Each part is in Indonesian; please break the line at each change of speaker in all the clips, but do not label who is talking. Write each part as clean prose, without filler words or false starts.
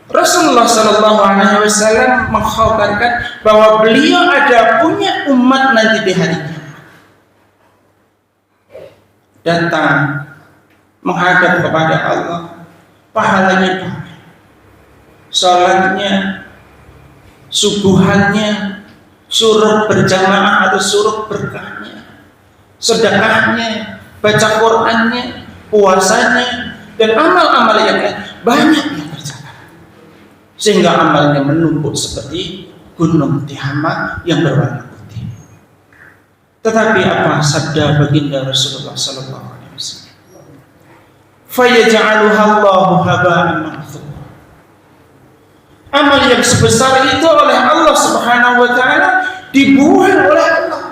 Rasulullah Shallallahu Alaihi Wasallam mengkhabarkan bahwa beliau ada punya umat nanti di hari kiamat, datang menghadap kepada Allah, pahalanya banyak, salatnya, subuhannya, suruh berjamaah atau suruh berkahnya, sedekahnya, baca Qur'annya, puasanya, dan amal-amal yang lain banyak yang kerjakan, sehingga amalnya menumpuk seperti gunung Tihama yang berwarna putih. Tetapi apa sabda baginda Rasulullah Sallallahu Alaihi Wasallam? Fayaj'aluha Allahu haba'an manthura. Amal yang sebesar itu oleh Allah Subhanahu wa taala dibuang oleh Allah,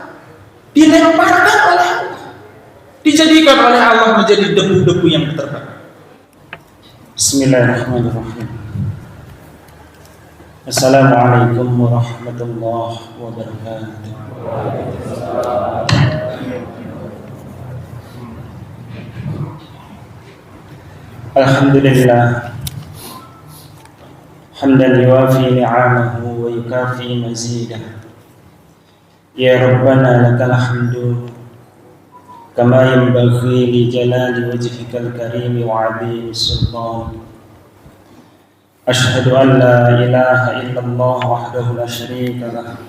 dilemparkan oleh Allah, dijadikan oleh Allah menjadi debu-debu yang terbakar. Bismillahirrahmanirrahim. Assalamualaikum warahmatullahi wabarakatuh. Alhamdulillah hamdan yuwafi ni'amahu wa yukafi mazidah. Ya Rabbana lakal hamdu kama yanbaghi li jalali wajhikal karim wa 'azimi sultan. Ashhadu an la ilaha illallah wahdahu la syarika lah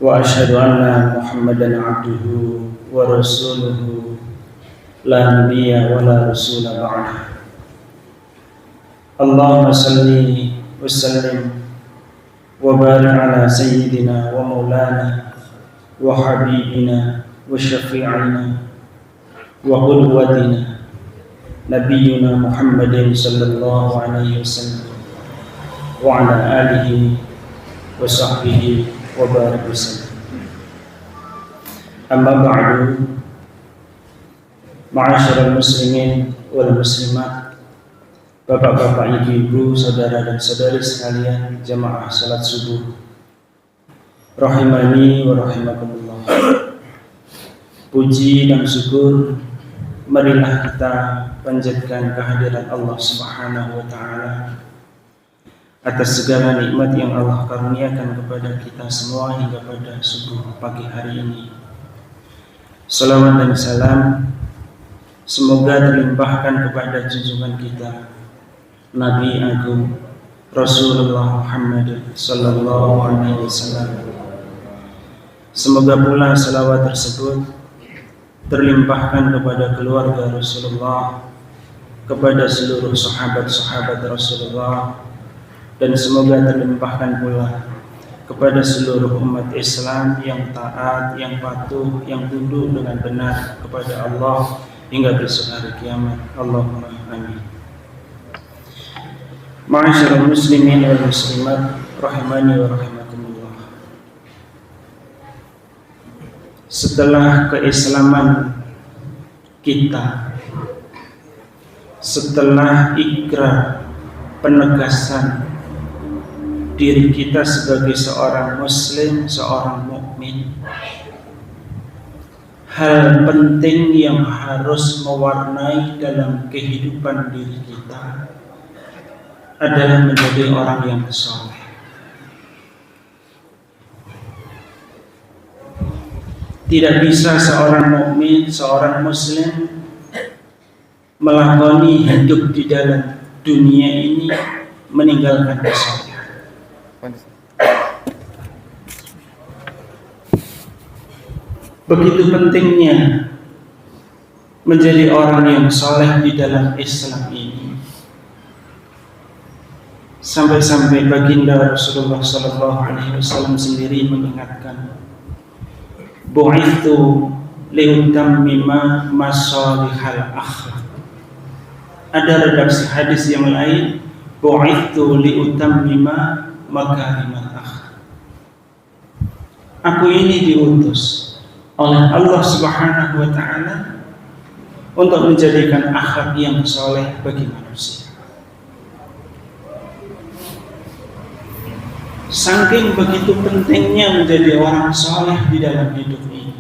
wa ashhadu anna Muhammadan 'abduhu wa rasuluhu la nabiyya wa la rasula ba'dah. Allahumma salli wa sallim wa barik ala sayyidina wa maulana wa habibina wa syafi'ina wa qudwatina nabiyyuna Muhammadin sallallahu alaihi wasallam wa ala alihi wa sahbihi wa barik wasallam. Amma ba'du, ma'asyiral muslimin wal muslimat, bapak-bapak, ibu-ibu, saudara dan saudari sekalian, jamaah salat subuh rahimani wa rahimakumullah. Puji dan syukur marilah kita panjatkan kehadiran Allah Subhanahu wa taala atas segala nikmat yang Allah karuniakan kepada kita semua hingga pada subuh pagi hari ini. Salawat dan salam semoga terlimpahkan kepada junjungan kita Nabi Agung Rasulullah Muhammad sallallahu alaihi wasallam. Semoga pula salawat tersebut terlimpahkan kepada keluarga Rasulullah, kepada seluruh sahabat-sahabat Rasulullah, dan semoga terlimpahkan pula kepada seluruh umat Islam yang taat, yang patuh, yang tunduk dengan benar kepada Allah hingga besok hari kiamat. Allahumma amin. Ma'asyiral muslimin wal muslimat rahimani wa rahimakumullah. Setelah keislaman kita, setelah ikrar penegasan diri kita sebagai seorang muslim, seorang mukmin, hal penting yang harus mewarnai dalam kehidupan diri kita adalah menjadi orang yang saleh. Tidak bisa seorang mukmin, seorang muslim melakoni hidup di dalam dunia ini meninggalkan kesalehan. Begitu pentingnya menjadi orang yang saleh di dalam Islam ini, sampai-sampai baginda Rasulullah Sallallahu Alaihi Wasallam sendiri mengingatkan, bu'ithu liutammima masalihal akhlaq. Ada redaksi hadis yang lain, bu'ithu liutammima makarimal akhlaq. Aku ini diutus oleh Allah Subhanahu wa taala untuk menjadikan akhlak yang saleh bagi manusia. Saking begitu pentingnya menjadi orang saleh di dalam hidup ini,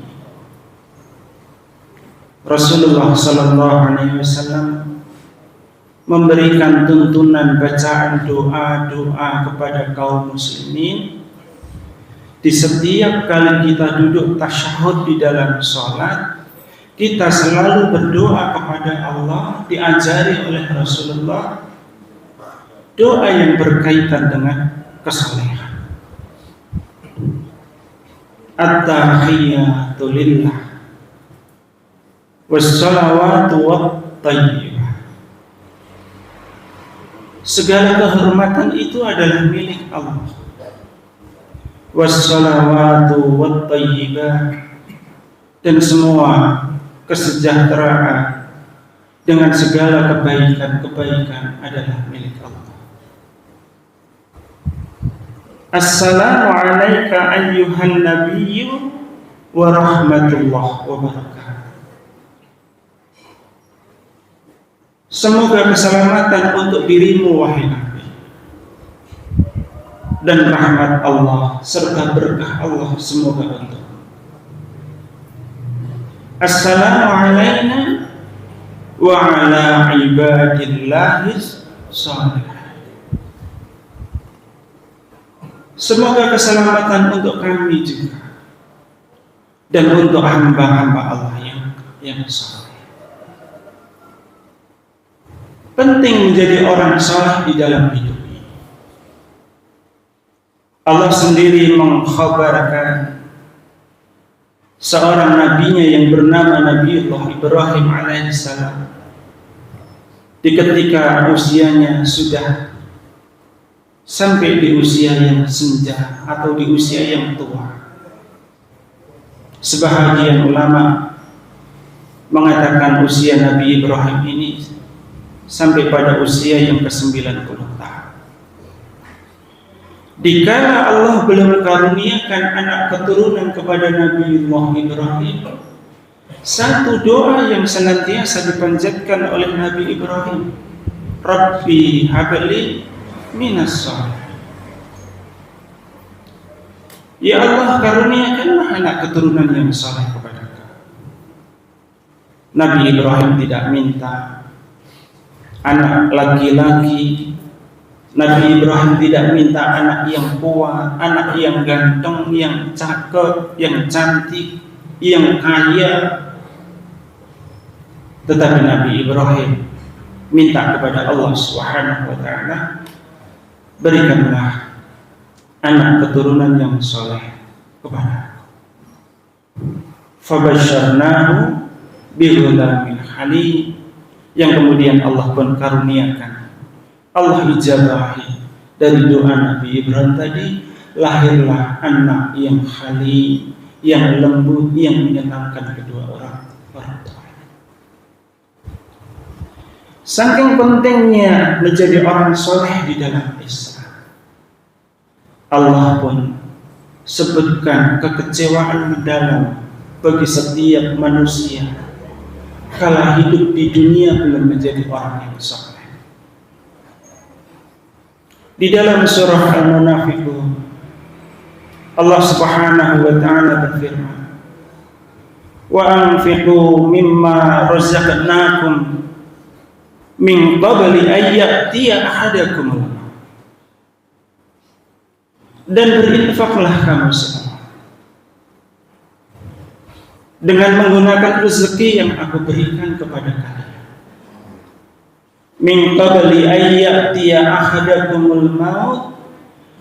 Rasulullah sallallahu alaihi wasallam memberikan tuntunan bacaan doa-doa kepada kaum muslimin di setiap kali kita duduk tasyahud di dalam sholat. Kita selalu berdoa kepada Allah, diajari oleh Rasulullah doa yang berkaitan dengan kesolehan. At-tahiyyatu lillah was-salawatu wat-thayyibah. Segala kehormatan itu adalah milik Allah. Was-salawatu wat-thayyibah, dan semua kesejahteraan dengan segala kebaikan-kebaikan adalah milik Allah. Assalamu alayka ayyuhan nabiyyu wa rahmatullah wa barakatuh. Semoga keselamatan untuk dirimu wahai Nabi, dan rahmat Allah serta berkah Allah semoga untuk. Assalamu alayna wa ala ibadillahis shalihin. Semoga keselamatan untuk kami juga dan untuk hamba-hamba Allah yang saleh. Penting menjadi orang saleh di dalam hidup ini. Allah sendiri mengkhabarkan seorang nabinya yang bernama Nabiullah Ibrahim alaihissalam, di ketika usianya sudah sampai di usia yang senja atau di usia yang tua. Sebahagian ulama mengatakan usia Nabi Ibrahim ini sampai pada usia yang ke-90 tahun. Dikala Allah belum karuniakan anak keturunan kepada Nabiullah Ibrahim, satu doa yang senantiasa dipanjatkan oleh Nabi Ibrahim, Rabbi habli minas shalihin. Ya Allah, karuniakanlah anak keturunan yang saleh kepadaku. Nabi Ibrahim tidak minta anak laki-laki. Nabi Ibrahim tidak minta anak yang kuat, anak yang ganteng, yang cakep, yang cantik, yang kaya. Tetapi Nabi Ibrahim minta kepada Allah Subhanahu wa taala, berikanlah anak keturunan yang soleh kepada aku. Fabasyarnahu bighulamin halim, yang kemudian Allah pun karuniakan, Allah ijabahi dari doa Nabi Ibrahim tadi, lahirlah anak yang halim, yang lembut, yang menyenangkan kedua orang tua. Saking pentingnya menjadi orang soleh di dalam Islam, Allah pun sebutkan kekecewaan mendalam bagi setiap manusia kala hidup di dunia belum menjadi orang yang soleh. Di dalam surah Al-Munafiqun, Allah Subhanahu wa taala berfirman, "Wa anfiqu mimma razaqnakum min qabli an ya'tiya ahadakum." Dan berinfaklah kamu semua dengan menggunakan rezeki yang aku berikan kepada kalian. Min qabli an ya'tiya ahadakumul maut,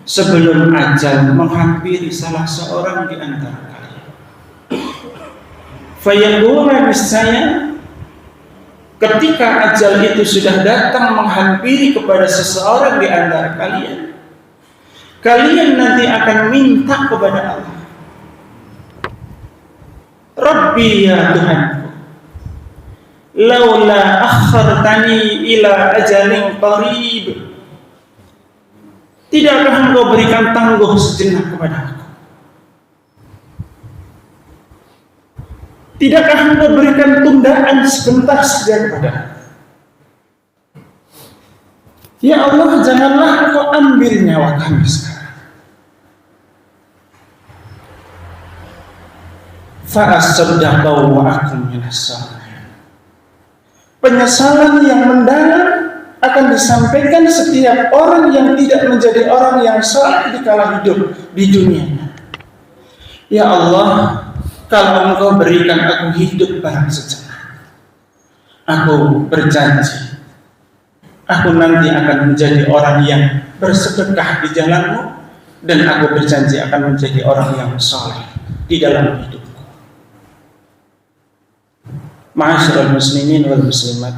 sebelum ajal menghampiri salah seorang di antara kalian. Fayaqulu niscaya, ketika ajal itu sudah datang menghampiri kepada seseorang di antara kalian, kalian nanti akan minta kepada Allah, Rabbi ya Tuhanku, laula akhartani ila ajalin qarib, tidakkah engkau berikan tangguh sejenak kepada aku? Tidakkah engkau berikan tundaan sebentar saja kepada aku? Ya Allah, janganlah engkau ambil nyawa kami sekarang. Fa'asaddaqu wa akum minas shalihin. Penyesalan yang mendalam akan disampaikan setiap orang yang tidak menjadi orang yang saleh di kala hidup di dunia. Ya Allah, kalau Engkau berikan aku hidup barang sejenak, aku berjanji, aku nanti akan menjadi orang yang bersedekah di jalan-Mu, dan aku berjanji akan menjadi orang yang saleh di dalam hidupku. Ma'asyiral muslimin wal muslimat,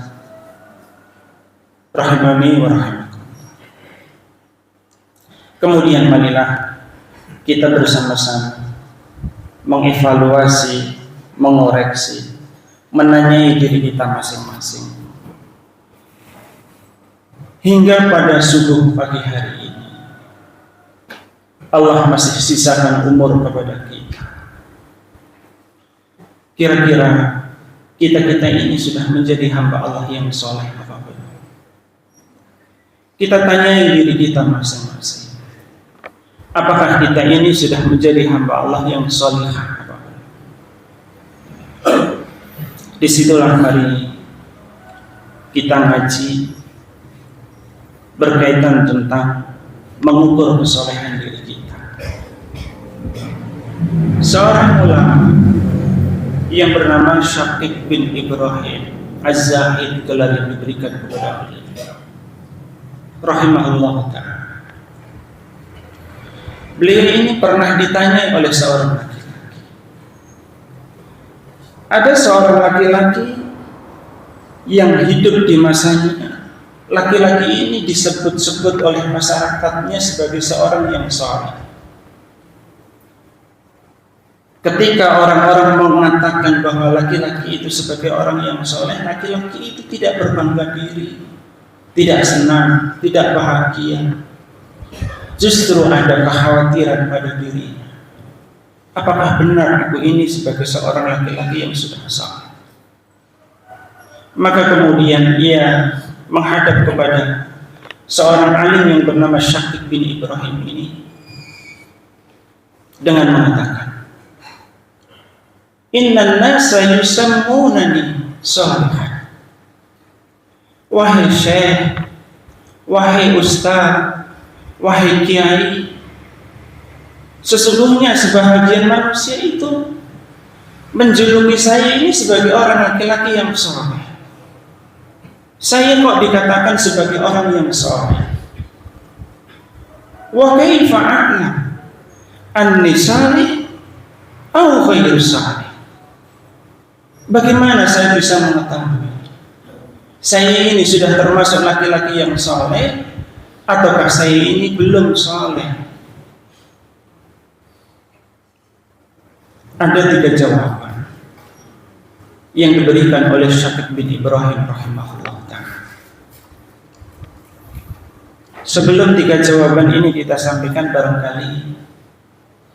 rahimani wa rahimakum. Kemudian marilah kita bersama-sama mengevaluasi, mengoreksi, menanyai diri kita masing-masing. Hingga pada subuh pagi hari ini, Allah masih sisakan umur kepada kita. Kira-kira kita ini sudah menjadi hamba Allah yang soleh apa belum? Kita tanyai diri kita masing-masing. Apakah kita ini sudah menjadi hamba Allah yang soleh apa belum? Disitulah mari kita ngaji berkaitan tentang mengukur kesolehan diri kita. Seorang ulama yang bernama Syakik bin Ibrahim Az-Zahid telah diberikan kepada beliau, rahimahullah ta'ala. Beliau ini pernah ditanya oleh seorang laki-laki. Ada seorang laki-laki yang hidup di masanya. Laki-laki ini disebut-sebut oleh masyarakatnya sebagai seorang yang saleh. Ketika orang-orang mengatakan bahwa laki-laki itu sebagai orang yang soleh, laki-laki itu tidak berbangga diri, tidak senang, tidak bahagia. Justru ada kekhawatiran pada dirinya. Apakah benar aku ini sebagai seorang laki-laki yang sudah soleh? Maka kemudian ia menghadap kepada seorang alim yang bernama Syakik bin Ibrahim ini dengan mengatakan, Innan nasa yusammunani shalihan. Wahai syekh, wahai ustaz, wahai kiai, sesungguhnya sebahagian manusia itu menjuluki saya ini sebagai orang laki-laki yang saleh. Saya kok dikatakan sebagai orang yang saleh? Wa kaifa a'lam anni salih aw ghairu salih? Bagaimana saya bisa mengetahui saya ini sudah termasuk laki-laki yang saleh ataukah saya ini belum saleh? Ada 3 jawaban yang diberikan oleh Syakik bin Ibrahim rahimahullah ta'ala. Sebelum 3 jawaban ini kita sampaikan, barangkali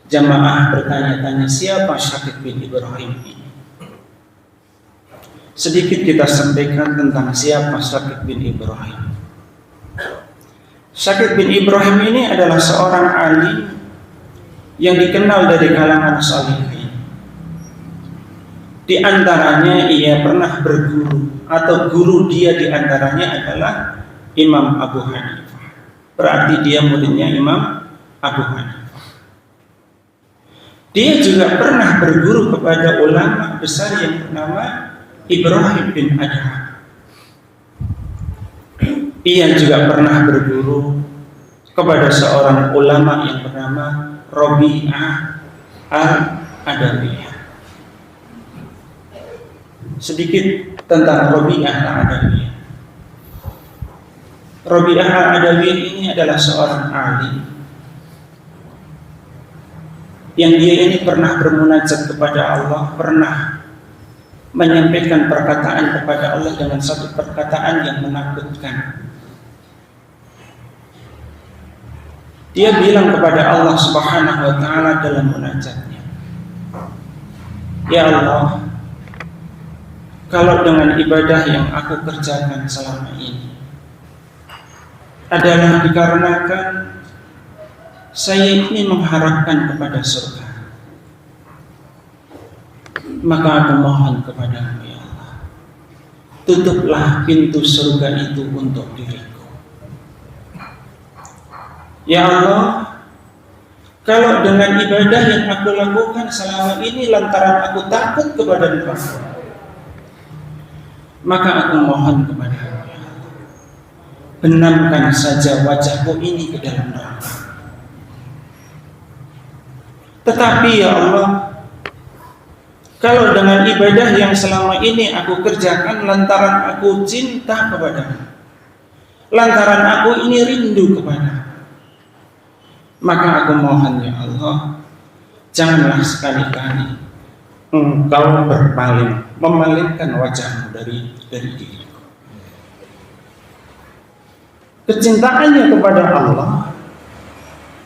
jamaah bertanya-tanya siapa Syakik bin Ibrahim ini. Sedikit kita sampaikan tentang siapa Syakik bin Ibrahim. Syakik bin Ibrahim ini adalah seorang alim yang dikenal dari kalangan salihin. Di antaranya ia pernah berguru, atau guru dia di antaranya adalah Imam Abu Hanifah. Berarti dia muridnya Imam Abu Hanifah. Dia juga pernah berguru kepada ulama besar yang bernama Ibrahim bin Adham. Ia juga pernah berguru kepada seorang ulama yang bernama Rabi'ah al-Adawiyah. Sedikit tentang Rabi'ah al-Adawiyah. Rabi'ah al-Adawiyah ini adalah seorang alim yang dia ini pernah bermunajat kepada Allah, pernah menyampaikan perkataan kepada Allah dengan satu perkataan yang menakutkan. Dia bilang kepada Allah Subhanahu wa ta'ala dalam munajatnya, Ya Allah, kalau dengan ibadah yang aku kerjakan selama ini adalah dikarenakan saya ini mengharapkan kepada surga, maka aku mohon kepadamu ya Allah, tutuplah pintu surga itu untuk diriku. Ya Allah, kalau dengan ibadah yang aku lakukan selama ini lantaran aku takut kepada Engkau, maka aku mohon kepada-Mu, ya Allah, benamkan saja wajahku ini ke dalam neraka. Tetapi ya Allah, kalau dengan ibadah yang selama ini aku kerjakan lantaran aku cinta kepada-Mu, lantaran aku ini rindu kepada-Mu, maka aku mohon ya Allah, janganlah sekali-kali Engkau berpaling, memalingkan wajah-Mu dari diriku. Kecintaannya kepada Allah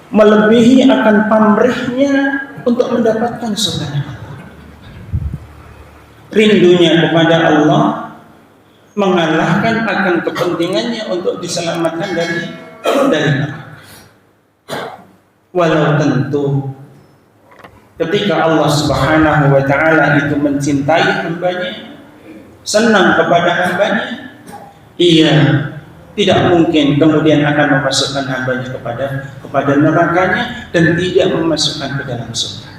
melebihi akan pamrihnya untuk mendapatkan surga. Rindunya kepada Allah mengalahkan akan kepentingannya untuk diselamatkan dari neraka. Walau tentu ketika Allah Subhanahu wa Ta'ala itu mencintai hambanya, senang kepada hambanya, Ia tidak mungkin kemudian akan memasukkan hambanya kepada nerakanya dan tidak memasukkan ke dalam surga.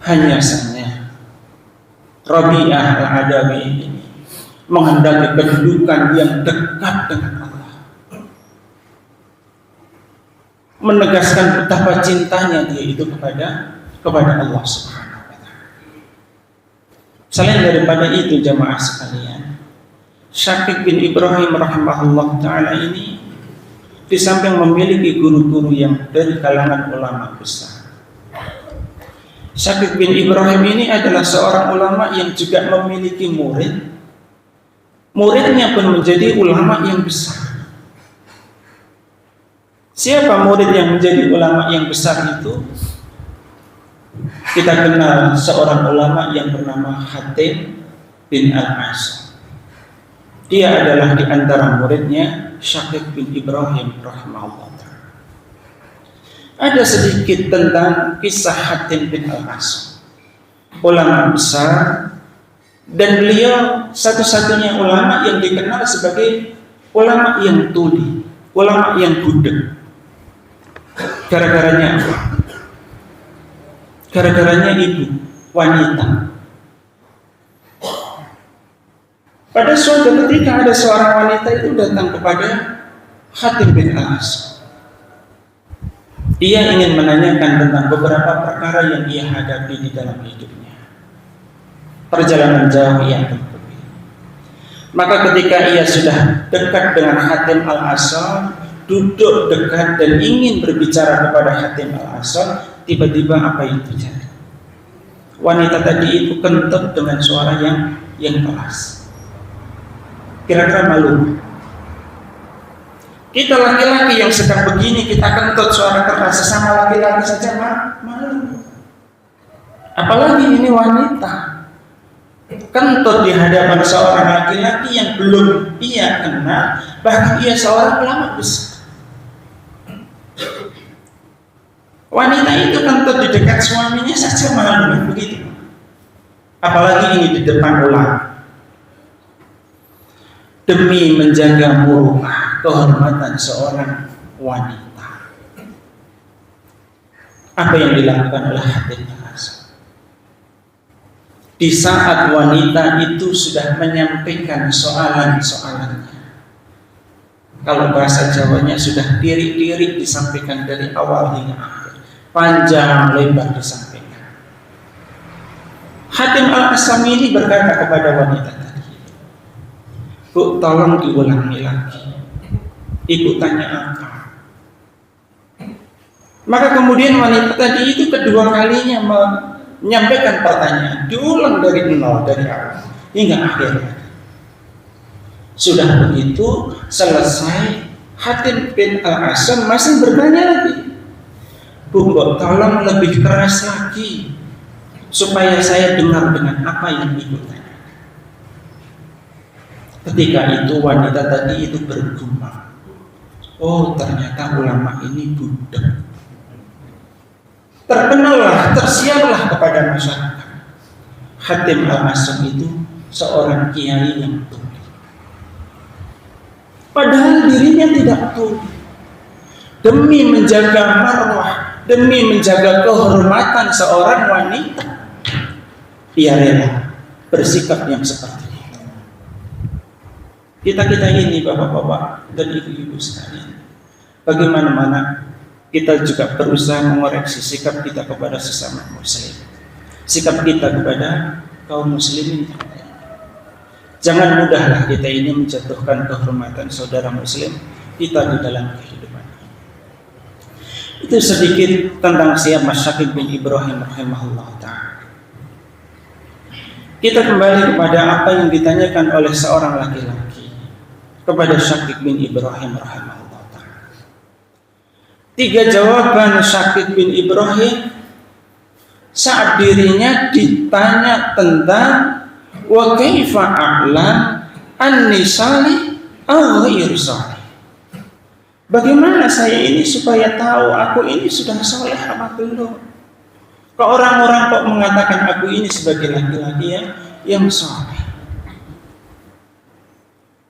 Hanya saja Rabi'ah al-Adawi ini menghendaki kedudukan yang dekat dengan Allah, menegaskan betapa cintanya dia itu kepada Allah Subhanahu wa Ta'ala. Selain daripada itu, jamaah sekalian, Syakik bin Ibrahim rahimahullah ta'ala ini di samping memiliki guru-guru yang dari kalangan ulama besar, Syakik bin Ibrahim ini adalah seorang ulama yang juga memiliki muridnya pun menjadi ulama yang besar. Siapa murid yang menjadi ulama yang besar itu? Kita kenal seorang ulama yang bernama Hatim bin Al-Asam. Dia adalah di antara muridnya Syakik bin Ibrahim rahimahullah. Ada sedikit tentang kisah Hatim bin Al-Asam, ulama besar, dan beliau satu-satunya ulama yang dikenal sebagai ulama yang tuli, ulama yang budek. Gara-garanya apa? Gara-garanya ibu, wanita. Pada suatu ketika ada seorang wanita itu datang kepada Hatim bin Al-Asam. Dia ingin menanyakan tentang beberapa perkara yang ia hadapi di dalam hidupnya, perjalanan jauh yang tempuh. Maka ketika ia sudah dekat dengan Hatim Al-Asam, duduk dekat dan ingin berbicara kepada Hatim Al-Asam, tiba-tiba apa yang terjadi? Wanita tadi itu kentut dengan suara yang keras. Kira-kira malu. Kita laki-laki yang sedang begini kita kentut suara keras, sesama laki-laki saja malu. Apalagi ini wanita kentut di hadapan seorang laki-laki yang belum ia kenal, bahkan ia seorang ulama besar. Wanita itu kentut di dekat suaminya saja malu begitu. Apalagi ini di depan ulama. Demi menjaga muruah kehormatan seorang wanita, apa yang dilakukan oleh Hatim Al-Asam? Di saat wanita itu sudah menyampaikan soalan-soalannya, kalau bahasa Jawanya sudah diri-diri disampaikan dari awal hingga akhir, panjang lebar disampaikan. Hatim Al-Asam ini berkata kepada wanita tadi, "Bu, tolong diulangi lagi." Ibu tanya apa? Maka kemudian wanita tadi itu kedua kalinya menyampaikan pertanyaan, diulang dari nol, dari awal hingga akhir. Sudah begitu selesai, Hatim bin Al-Asam masih bertanya lagi, "Bu, tolong lebih keras lagi supaya saya dengar dengan apa yang ibu tanya." Ketika itu wanita tadi itu bergumam, "Oh, ternyata ulama ini budak." Terkenallah, tersiarlah kepada masyarakat, Hatim Al-Asam itu seorang kiai yang tuli. Padahal dirinya tidak tuli. Demi menjaga marwah, demi menjaga kehormatan seorang wanita, ia rela bersikap yang seperti itu. Kita ini bapak-bapak dan ibu-ibu sekalian, bagaimana kita juga berusaha mengoreksi sikap kita kepada sesama muslim, sikap kita kepada kaum muslimin. Jangan mudahlah kita ini menjatuhkan kehormatan saudara muslim kita di dalam kehidupan. Itu sedikit tentang siapa Syakib bin Ibrahim rahimahullah ta'ala. Kita kembali kepada apa yang ditanyakan oleh seorang laki-laki kepada Syakib bin Ibrahim rahimahullah ta'ala. 3 jawaban Syakib bin Ibrahim saat dirinya ditanya tentang wa kaifa a'lam anni salih aw ghairu salih. Bagaimana saya ini supaya tahu aku ini sudah soleh apa belum? Kok orang-orang kok mengatakan aku ini sebagai laki-laki yang soleh?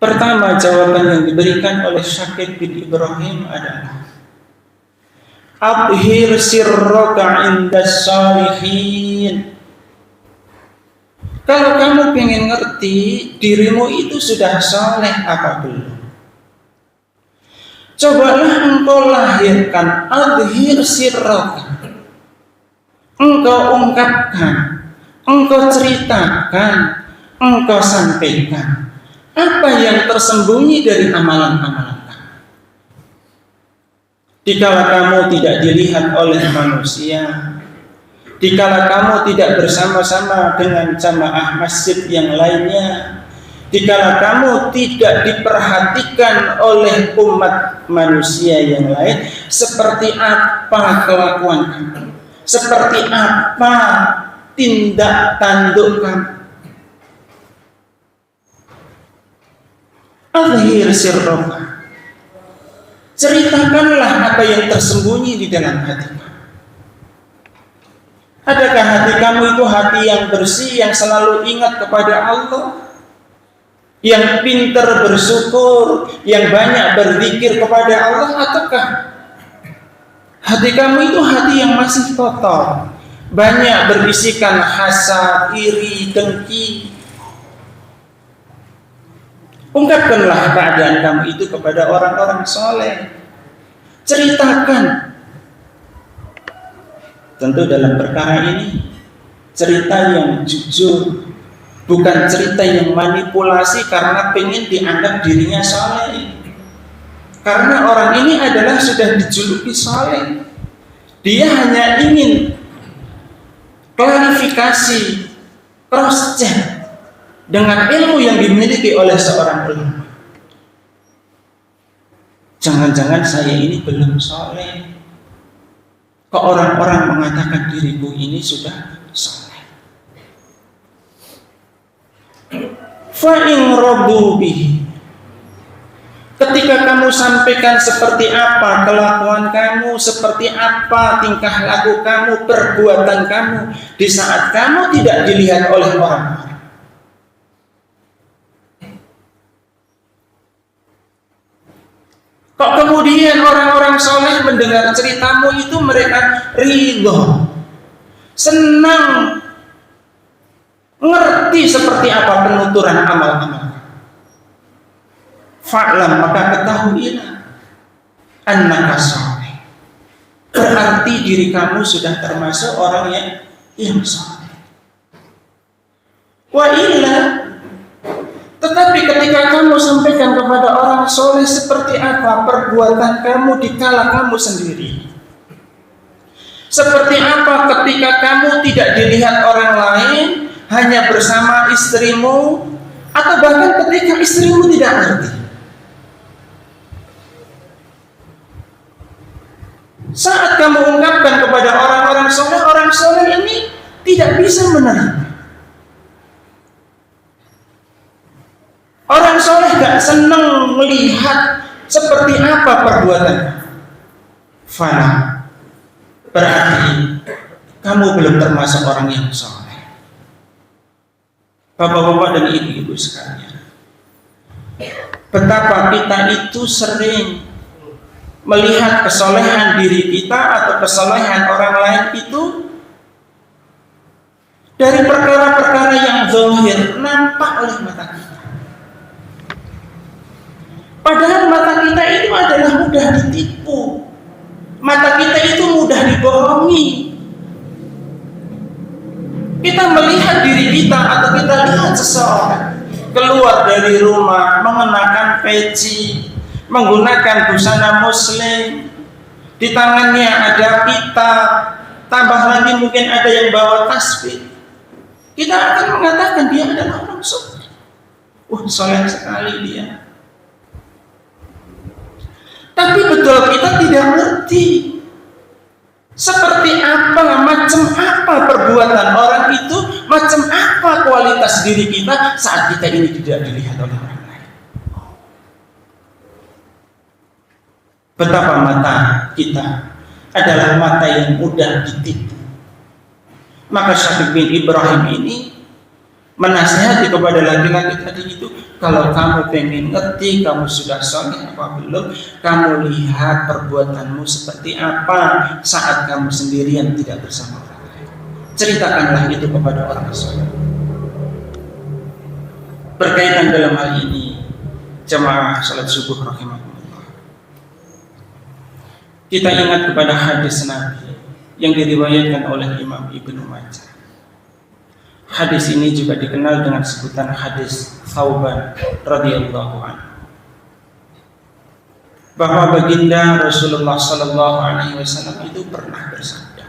Pertama, jawaban yang diberikan oleh Syakib bin Ibrahim adalah abhir sirraka indas salihin. Kalau kamu pengen ngerti dirimu itu sudah soleh apa belum, cobalah engkau lahirkan adhir sirraka. Engkau ungkapkan, engkau ceritakan, engkau sampaikan apa yang tersembunyi dari amalan-amalan kamu. Dikala kamu tidak dilihat oleh manusia, dikala kamu tidak bersama-sama dengan jamaah masjid yang lainnya, dikala kamu tidak diperhatikan oleh umat manusia yang lain, seperti apa kelakuan kamu, seperti apa tindak tanduk kamu. Adhir sirraka, ceritakanlah apa yang tersembunyi di dalam hati kamu. Adakah hati kamu itu hati yang bersih, yang selalu ingat kepada Allah, yang pintar bersyukur, yang banyak berzikir kepada Allah, ataukah hati kamu itu hati yang masih kotor, banyak berbisikan hasad, iri, dengki? Ungkapkanlah keadaan kamu itu kepada orang-orang soleh. Ceritakan. Tentu dalam perkara ini cerita yang jujur, bukan cerita yang manipulasi karena pengen dianggap dirinya soleh. Karena orang ini adalah sudah dijuluki soleh. Dia hanya ingin klarifikasi, cross check dengan ilmu yang dimiliki oleh seorang ulama. Jangan-jangan saya ini belum soleh, kok orang-orang mengatakan diriku ini sudah soleh. Fa'in robu bihi, ketika kamu sampaikan seperti apa kelakuan kamu, seperti apa tingkah laku kamu, perbuatan kamu di saat kamu tidak dilihat oleh orang-orang, kok kemudian orang-orang soleh mendengar ceritamu itu mereka ridho, senang, ngerti seperti apa penuturan amal-amal. Fa'lam, maka ketahuilah annaka soleh, berarti diri kamu sudah termasuk orang yang soleh. Wa illa, tetapi ketika kamu sampaikan kepada orang soleh seperti apa perbuatan kamu dikala kamu sendiri, seperti apa ketika kamu tidak dilihat orang lain, hanya bersama istrimu, atau bahkan ketika istrimu tidak ngerti, saat kamu ungkapkan kepada orang-orang soleh ini tidak bisa menerima. Orang soleh gak senang melihat seperti apa perbuatan. Fala, berarti kamu belum termasuk orang yang soleh. Bapak-bapak dan ibu-ibu sekalian, betapa kita itu sering melihat kesolehan diri kita atau kesolehan orang lain itu dari perkara-perkara yang zahir, nampak oleh mata kita. Padahal mata kita itu adalah mudah ditipu. Mata kita itu mudah dibohongi. Kita melihat diri kita atau kita lihat seseorang keluar dari rumah mengenakan peci, menggunakan busana muslim, di tangannya ada kitab, tambah lagi mungkin ada yang bawa tasbih. Kita akan mengatakan dia adalah orang soleh. Soleh sekali dia. Tapi betul kita tidak ngerti seperti apa, macam apa perbuatan orang itu, macam apa kualitas diri kita saat kita ini tidak dilihat oleh orang lain. Betapa mata kita adalah mata yang mudah ditipu. Maka Syafiq bin Ibrahim ini menasihati kepada laki-laki tadi itu, kalau kamu pengen ngerti kamu sudah soleh apa belum, kamu lihat perbuatanmu seperti apa saat kamu sendirian tidak bersama orang lain. Ceritakanlah itu kepada orang soleh. Berkaitan dalam hal ini, jamaah salat subuh rahimahullah, kita ingat kepada hadis Nabi yang diriwayatkan oleh Imam Ibnu Majah. Hadis ini juga dikenal dengan sebutan hadis Thauban radhiyallahu anhu, bahwa baginda Rasulullah sallallahu alaihi wasallam itu pernah bersabda,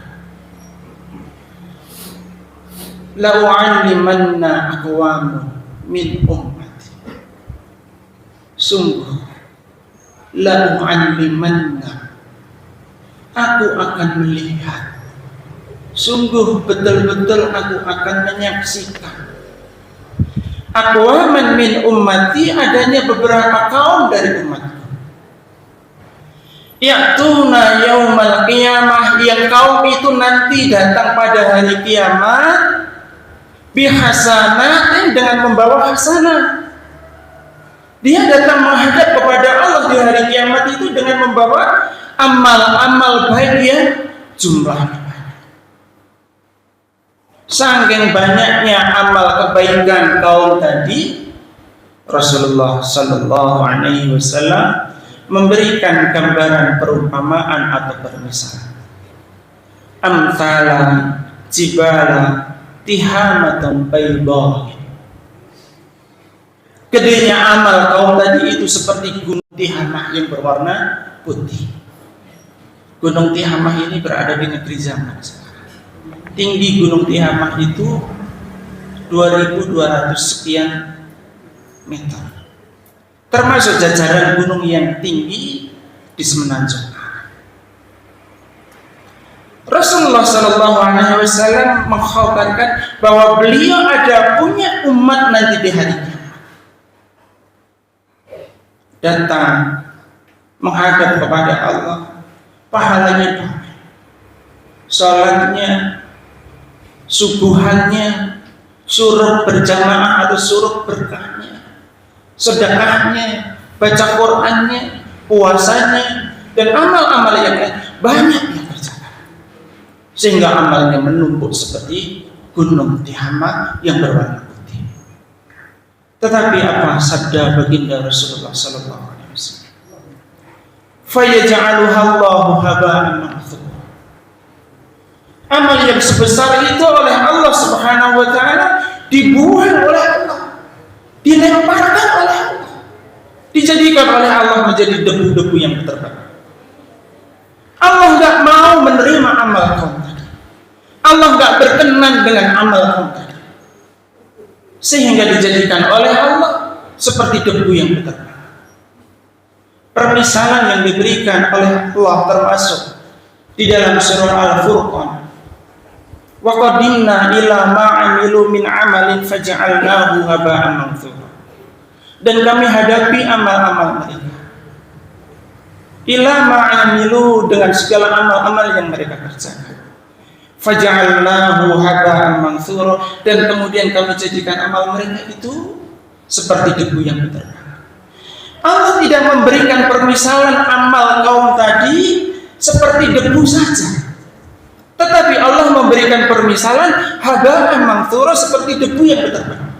"La u'allimanna aqwamun min ummati." Sungguh, la u'allimanna, aku akan melihat, sungguh betul-betul aku akan menyaksikan, aqwaman min ummati, adanya beberapa kaum dari umatku, ya'tuna yaumal qiyamah, yang kaum itu nanti datang pada hari kiamat, bihasanatin, dengan membawa hasanah. Dia datang menghadap kepada Allah di hari kiamat itu dengan membawa amal-amal baik yang jumlahnya banyak. Saking banyaknya amal kebaikan kaum tadi, Rasulullah sallallahu alaihi wasallam memberikan gambaran perumpamaan atau permisalan. Amthalan jibala tihamatan baydah. Gedenya amal kaum tadi itu seperti gunung Tihamah yang berwarna putih. Gunung Tihamah ini berada di negeri zaman sekarang. Tinggi Gunung Tihamah itu 2.200 sekian meter. Termasuk jajaran gunung yang tinggi di Semenanjung. Rasulullah Shallallahu Alaihi Wasallam mengkhabarkan bahwa beliau ada punya umat nanti di hari kiamat, datang menghadap kepada Allah, pahalanya banyak, sholatnya, subuhannya, suruh berjamaah atau suruh berkahnya, sedekahnya, baca Qur'annya, puasanya, dan amal-amal yang lain banyak yang berjalan, sehingga amalnya menumpuk seperti gunung Tihamah yang berwarna putih. Tetapi apa sabda baginda Rasulullah sallallahu alaihi wasallam? Fayaj'aluha Allahu haba'an manthura. Amal yang sebesar itu oleh Allah Subhanahu wa taala dibuang oleh Allah, dilemparkan oleh Allah, dijadikan oleh Allah menjadi debu-debu yang terbang. Allah enggak mau menerima amal kaum tadi. Allah enggak berkenan dengan amal kaum tadi, sehingga dijadikan oleh Allah seperti debu yang terbang. Permisalan yang diberikan oleh Allah termasuk di dalam surah Al-Furqan, wa qadimna ila ma 'amilu min 'amalin faj'alnahu haba'an manthura. Dan kami hadapi amal-amal mereka, ila ma 'amilu, dengan segala amal-amal yang mereka kerjakan, faja'alnahu haba'an mantsura, dan kemudian kami jadikan amal mereka itu seperti debu yang berterbangan. Allah tidak memberikan permisalan amal kaum tadi seperti debu saja, tetapi Allah memberikan permisalan haba'an mantsura, seperti debu yang berterbangan.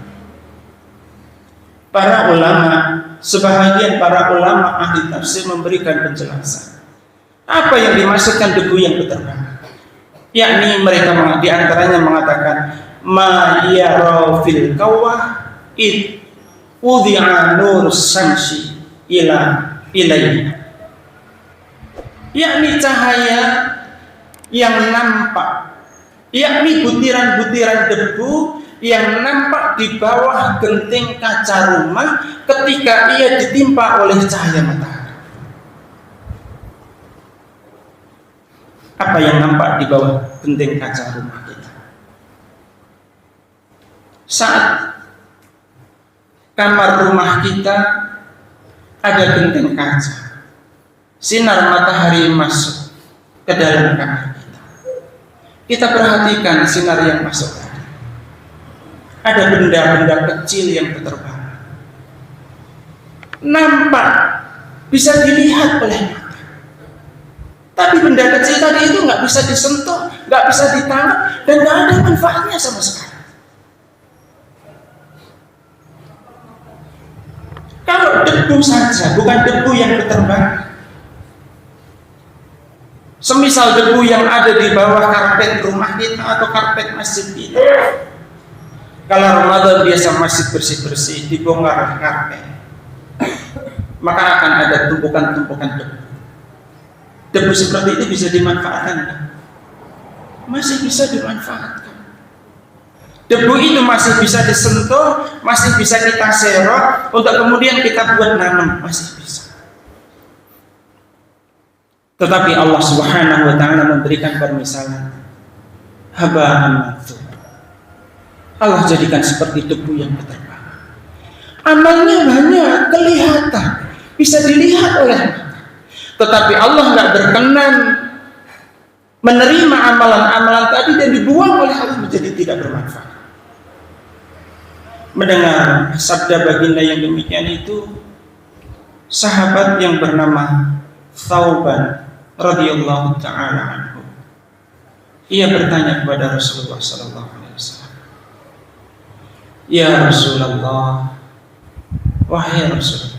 Para ulama, sebahagian para ulama ahli tafsir memberikan penjelasan apa yang dimaksudkan debu yang berterbangan. Yakni mereka diantaranya mengatakan ma yara fil kawah id wudi'a nur syamsi ilaihi, yakni cahaya yang nampak, yakni butiran-butiran debu yang nampak di bawah genting kaca rumah ketika ia ditimpa oleh cahaya matahari. Apa yang nampak di bawah genting kaca rumah kita? Saat kamar rumah kita ada genting kaca, sinar matahari masuk ke dalam kamar kita. Kita perhatikan sinar yang masuk tadi. Ada benda-benda kecil yang berterbangan, nampak, bisa dilihat oleh mata. Tapi benda kecil tadi itu nggak bisa disentuh, nggak bisa ditangkap, dan nggak ada manfaatnya sama sekali. Kalau debu saja, bukan debu yang berterbangan, semisal debu yang ada di bawah karpet rumah kita atau karpet masjid kita. Kalau Ramadan biasa masjid bersih-bersih, dibongkar karpet, maka akan ada tumpukan-tumpukan debu. Debu seperti itu bisa dimanfaatkan kan? Masih bisa dimanfaatkan. Debu itu masih bisa disentuh, masih bisa kita serok untuk kemudian kita buat nanam, masih bisa. Tetapi Allah Subhanahu wa taala memberikan permisalan haba'an mantsura. Allah jadikan seperti debu yang berterbangan. Amalnya banyak, kelihatan, bisa dilihat oleh mata. Tetapi Allah nggak berkenan menerima amalan-amalan tadi dan dibuang oleh Allah menjadi tidak bermanfaat. Mendengar sabda baginda yang demikian itu, sahabat yang bernama Thauban radhiyallahu taala anhu, ia bertanya kepada Rasulullah sallallahu alaihi wasallam, "Ya Rasulullah, wahai Rasulullah,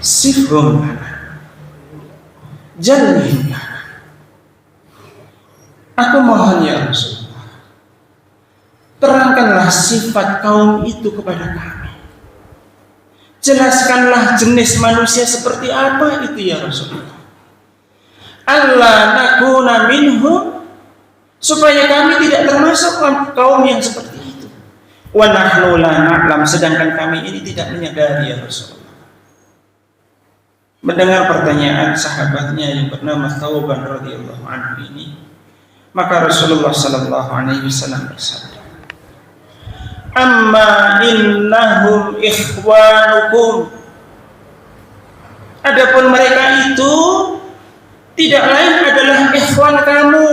sifhum lana, jalhim lana." Aku mohon ya Rasulullah, terangkanlah sifat kaum itu kepada kami. Jelaskanlah jenis manusia seperti apa itu ya Rasulullah. Allah nakuna minhum, supaya kami tidak termasuk kaum yang seperti itu. Wa nahnu la na'lam, sedangkan kami ini tidak menyadari ya Rasulullah. Mendengar pertanyaan sahabatnya yang bernama Thauban radhiyallahu anhu ini, maka Rasulullah sallallahu alaihi wasallam bersabda, "Amma innahum ikhwanukum." Adapun mereka itu tidak lain adalah ikhwan kamu.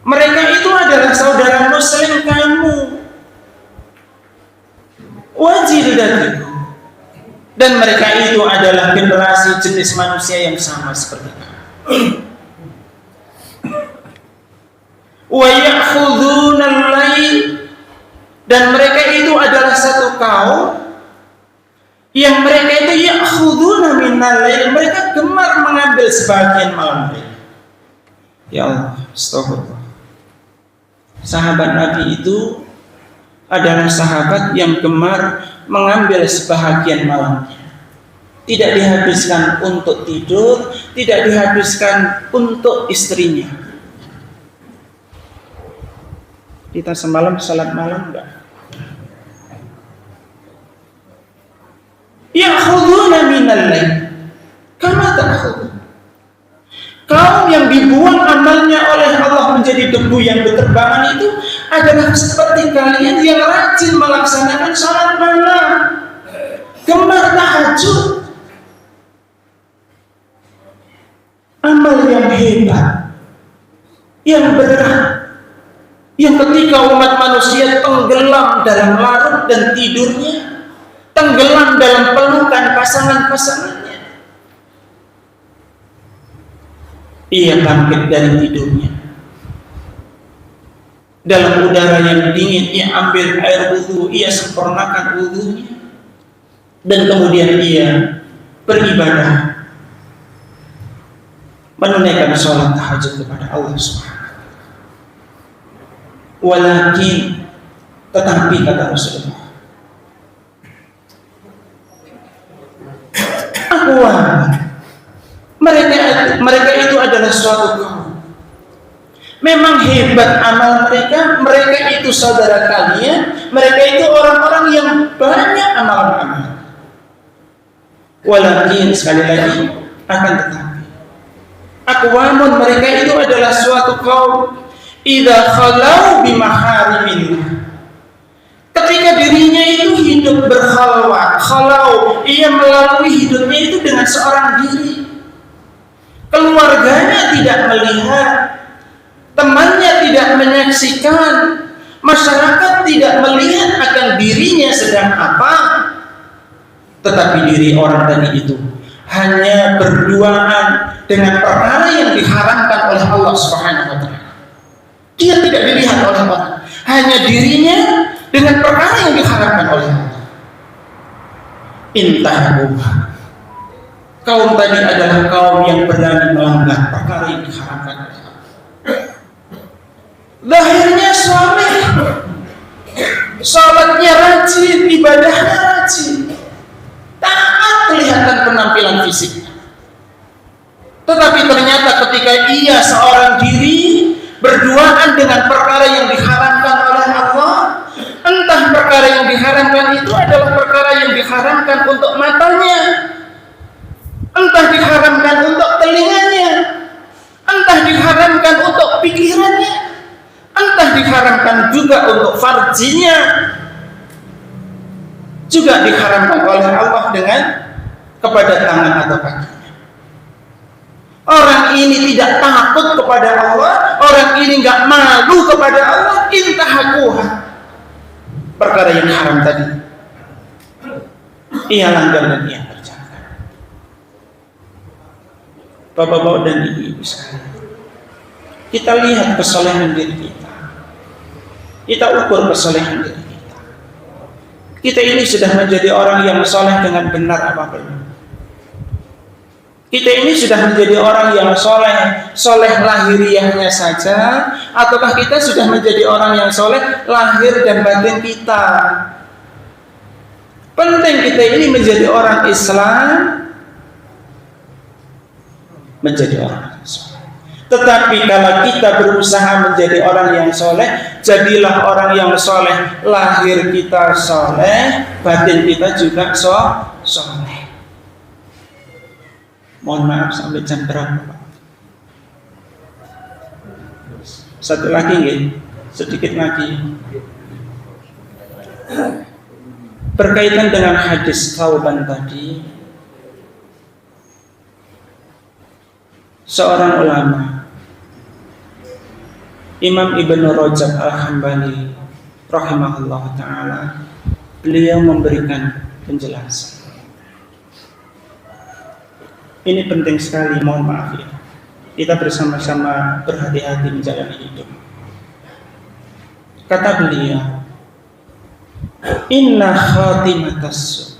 Mereka itu adalah saudara muslim kamu. Wajildatikum. Dan mereka itu adalah generasi jenis manusia yang sama seperti kamu. Wa ya'khudhuna al-lail, dan mereka itu adalah satu kaum yang mereka itu ya'khudhuna minal lail, mereka gemar mengambil sebagian malam mereka. Ya Allah, astagfirullah. Sahabat Nabi itu adalah sahabat yang gemar mengambil sebahagian malamnya. Tidak dihabiskan untuk tidur, tidak dihabiskan untuk istrinya. Kita semalam salat malam enggak? Ya'khuduna minal lail kama ta'khudun. Kaum yang dibuang amalnya oleh Allah menjadi debu yang berterbangan itu adalah seperti kalian yang rajin melaksanakan salat malam, gemar tahajud. Amal yang hebat, yang berat, yang ketika umat manusia tenggelam dalam larut dan tidurnya, tenggelam dalam pelukan pasangan-pasangannya, ia bangkit dari tidurnya. Dalam udara yang dingin, ia ambil air wudhu, ia sempurnakan wudhunya, dan kemudian ia beribadah, menunaikan sholat tahajud kepada Allah Subhanahu. Walakin, tetapi kata Rasulullah, mereka itu adalah suatu kaum. Memang hebat amal mereka, mereka itu saudara kalian, mereka itu orang-orang yang banyak amal-amal. Walakin, sekali lagi, akan tetapi, aqwamun, mereka itu adalah suatu kaum idza khalau bimaharimillah. Ketika dirinya itu hidup berkhalwat, khalau, ia melalui hidupnya itu dengan seorang diri. Keluarganya tidak melihat, temannya tidak menyaksikan, masyarakat tidak melihat akan dirinya sedang apa. Tetapi diri orang tadi itu hanya berduaan dengan perkara yang diharamkan oleh Allah Subhanahu wa taala. Dia tidak dilihat oleh orang, hanya dirinya dengan perkara yang diharamkan oleh Allah. Intahu, kaum tadi adalah kaum yang berani melanggar perkara yang diharamkan oleh Allah. Lahirnya saleh, salatnya rajin, ibadahnya rajin, taat kelihatan penampilan fisiknya. Tetapi ternyata ketika ia seorang diri berduaan dengan perkara yang diharamkan oleh Allah, entah perkara yang diharamkan itu adalah perkara yang diharamkan untuk matanya, entah diharamkan untuk telinganya, entah diharamkan untuk pikirannya, entah diharamkan juga untuk farjinya, juga diharamkan oleh Allah dengan kepada tangan atau kakinya. Orang ini tidak takut kepada Allah, orang ini enggak malu kepada Allah, intahakuha, perkara yang haram tadi ia langgar dan ia kerjakan. Bapak-bapak dan ibu-ibu sekalian, kita lihat kesalehan diri kita, kita ukur kesalehan diri kita. Kita ini sudah menjadi orang yang saleh dengan benar apa belum? Kita ini sudah menjadi orang yang soleh lahiriahnya saja, ataukah kita sudah menjadi orang yang soleh lahir dan batin kita? Penting kita ini menjadi orang Islam, menjadi orang soleh. Tetapi kalau kita berusaha menjadi orang yang soleh, jadilah orang yang soleh, lahir kita soleh, batin kita juga soleh. Mohon maaf, sampai jam berapa Pak? Satu lagi nggih, sedikit lagi. Berkaitan dengan hadis tauban tadi, seorang ulama, Imam Ibnu Rajab Al-Hambali rahimahullah ta'ala, beliau memberikan penjelasan. Ini penting sekali, mohon maaf ya. Kita bersama-sama berhati-hati menjalani hidup. Kata beliau, inna khatimatas,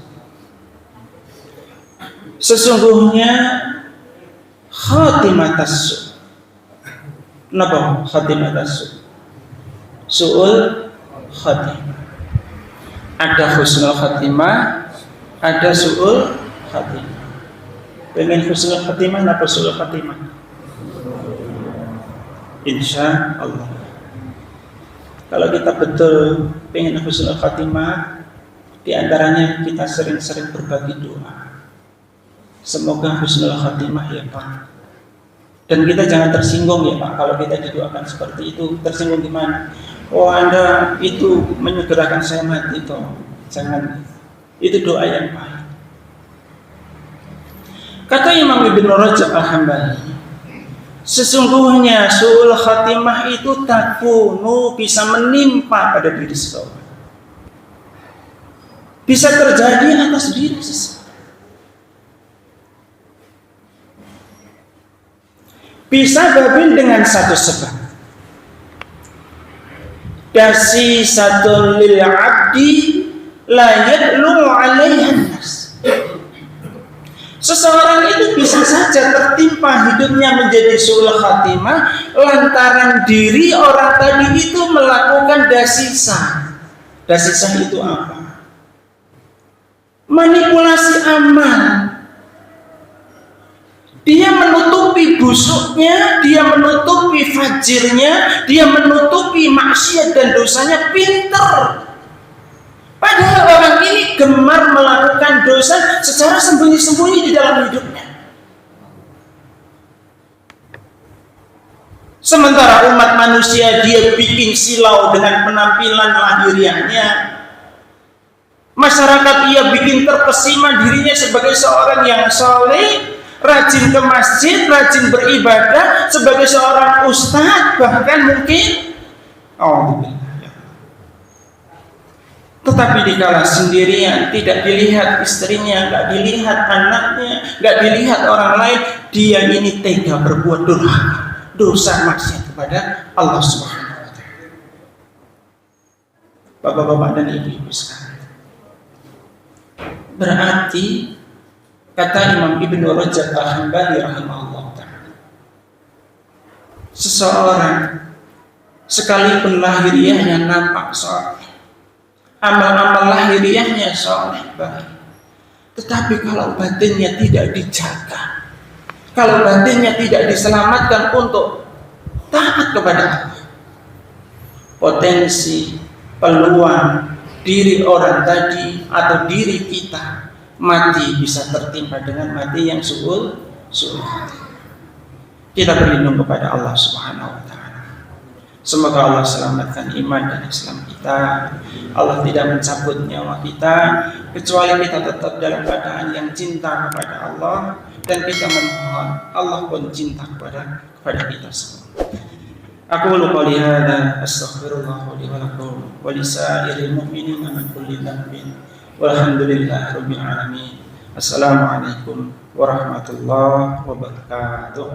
sesungguhnya khatimatas. Napa khatimatas? Su'ul khatimah. Ada husnul khatimah, ada su'ul khatimah. Pengen husnul khatimah napa su'ul khatimah? Insya Allah. Kalau kita betul pengen husnul khatimah, di antaranya kita sering-sering berbagi doa. Semoga husnul khatimah ya Pak. Dan kita jangan tersinggung ya Pak kalau kita didoakan seperti itu. Tersinggung gimana? Oh Anda itu menyegerakan saya mati toh. Jangan. Itu doa yang baik. Kata Imam Ibnu Rajab Al-Hambali, Sesungguhnya su'ul khatimah itu takunu, bisa menimpa pada diri seseorang. Bisa terjadi atas diri seseorang. Bisa babin dengan satu sebab. Dasi satu lil abdi la yadlu alaihan nas. Seseorang itu bisa saja tertimpa hidupnya menjadi su'ul khatimah lantaran diri orang tadi itu melakukan dasisah. Dasisah itu apa? Manipulasi amal. Dia menutupi busuknya, dia menutupi fajirnya, dia menutupi maksiat dan dosanya pinter. Padahal orang ini gemar melakukan dosa secara sembunyi-sembunyi di dalam hidupnya. Sementara umat manusia dia bikin silau dengan penampilan lahiriahnya. Masyarakat ia bikin terkesima dirinya sebagai seorang yang soleh, rajin ke masjid, rajin beribadah, sebagai seorang ustadz, bahkan mungkin tetapi dikala sendirian, tidak dilihat istrinya, tidak dilihat anaknya, tidak dilihat orang lain, dia ini tega berbuat durhaka, dosa maksiat kepada Allah Subhanahu wa Ta'ala. Bapak-bapak dan ibu-ibu sekalian, berarti kata Imam Ibnu Rajab Al-Hambali rahimahullah ta'ala, seseorang sekalipun lahiriahnya nampak soleh, amal-amal lahiriahnya soleh baik, tetapi kalau batinnya tidak dijaga, kalau batinnya tidak diselamatkan untuk taat kepada Allah, potensi peluang diri orang tadi atau diri kita mati bisa tertimpa dengan mati yang su'ul. Kita berlindung kepada Allah Subhanahu wa Ta'ala. Semoga Allah selamatkan iman dan Islam kita. Allah tidak mencabut nyawa kita kecuali kita tetap dalam keadaan yang cinta kepada Allah, dan kita memohon Allah pun cinta kepada kita semua. Aku qouli hadza astaghfirullah li wa lakum wa lisairil mu'minina min kulli dhanbin. Walhamdulillahirabbil alamin. Assalamualaikum warahmatullahi wabarakatuh.